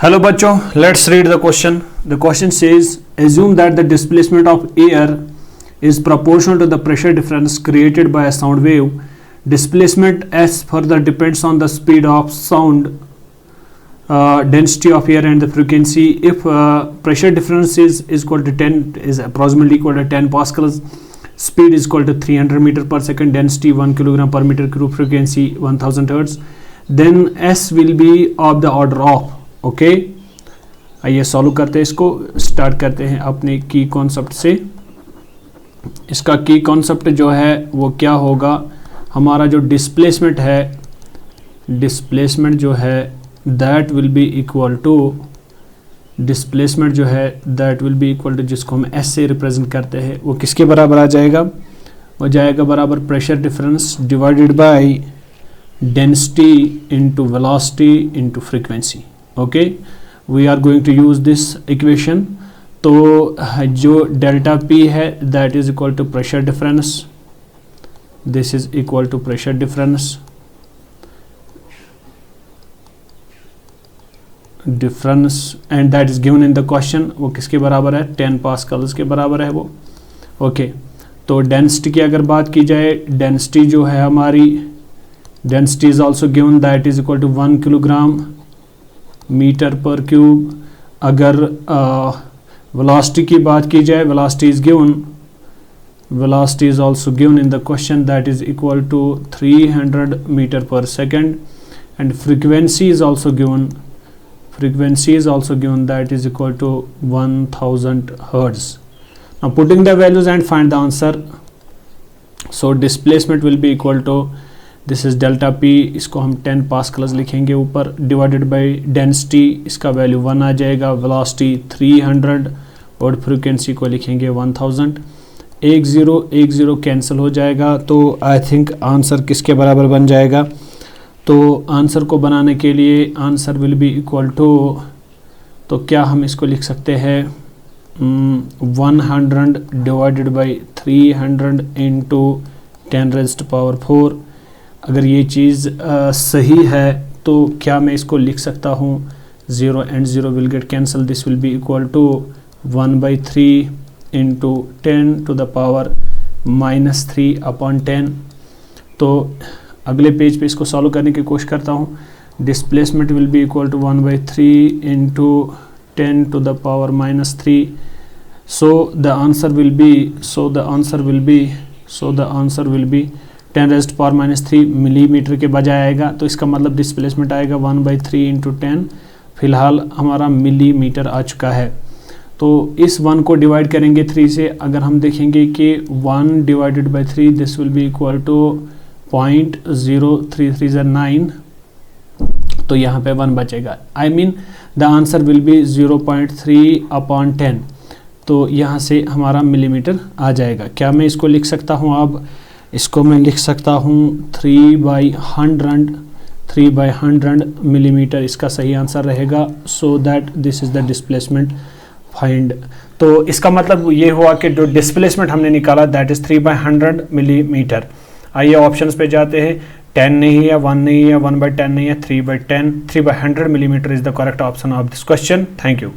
Hello बच्चों, let's read the question. The question says assume that the displacement of air is proportional to the pressure difference created by a sound wave. Displacement s further depends on the speed of sound, density of air and the frequency. If pressure difference is equal to 10 is approximately equal to 10 pascals, speed is equal to 300 meter per second, density 1 kilogram per meter cube, frequency 1000 hertz, then s will be of the order of. Okay, आइए solve करते हैं इसको. Start करते हैं अपने की concept से. इसका की कॉन्सेप्ट जो है वो क्या होगा, हमारा जो डिस्प्लेसमेंट जो है that will be equal to जिसको हम एस से रिप्रेजेंट करते हैं वो किसके बराबर आ जाएगा, वो जाएगा बराबर pressure difference divided by density into velocity into frequency. Okay, we are going to use this equation. तो जो डेल्टा पी है that is equal to pressure difference, this is equal to pressure difference and that is given in the question. वो किसके बराबर है, 10 Pascal's के बराबर है वो. ओके, तो डेंसिटी की अगर बात की जाए, डेंसिटी जो है हमारी, density is also given that is equal to 1 kilogram metre per cube. अगर वेलोसिटी की बात की जाए, velocity is also given in the question that is equal to 300 metre per second and frequency is also given that is equal to 1000 hertz. Now putting the values and find the answer. So displacement will be equal to, this is delta p, इसको हम 10 Pascal's लिखेंगे ऊपर, divided by density, इसका value 1 आ जाएगा, velocity 300 और frequency को लिखेंगे 1000. 10 cancel हो जाएगा, तो आई थिंक आंसर किसके बराबर बन जाएगा. तो आंसर को बनाने के लिए answer will be equal to, तो क्या हम इसको लिख सकते हैं 100 डिवाइडेड बाय 300 इंटू 10⁴. अगर ये चीज़ सही है तो क्या मैं इसको लिख सकता हूँ 0 and 0 will get cancel, this will be equal to 1/3 into 10⁻³ तो अगले पेज पे इसको सॉल्व करने की कोशिश करता हूँ. Displacement will be equal to 1/3 into 10⁻³ so the answer will be 10⁻³ millimetre के बजाय आएगा. तो इसका मतलब डिस्प्लेसमेंट आएगा 1/3 इंटू 10. फिलहाल हमारा मिलीमीटर आ चुका है. तो इस 1 को डिवाइड करेंगे 3 से. अगर हम देखेंगे कि 1 divided by 3 this will be equal to 0.03309, तो यहाँ पे 1 बचेगा. I mean the answer will be 0.3/10. तो यहाँ से हमारा मिलीमीटर आ जाएगा. क्या मैं इसको लिख सकता हूँ, अब इसको मैं लिख सकता हूँ 3/100 मिलीमीटर इसका सही आंसर रहेगा. So that this is the displacement find. तो इसका मतलब ये हुआ कि जो डिस्प्लेसमेंट हमने निकाला दैट इज 3/100 मिलीमीटर. आइए ऑप्शंस पे जाते हैं. 10 नहीं है, 1 नहीं है, 1/10 नहीं है, 3/100 millimetre is the correct option of this question. Thank you.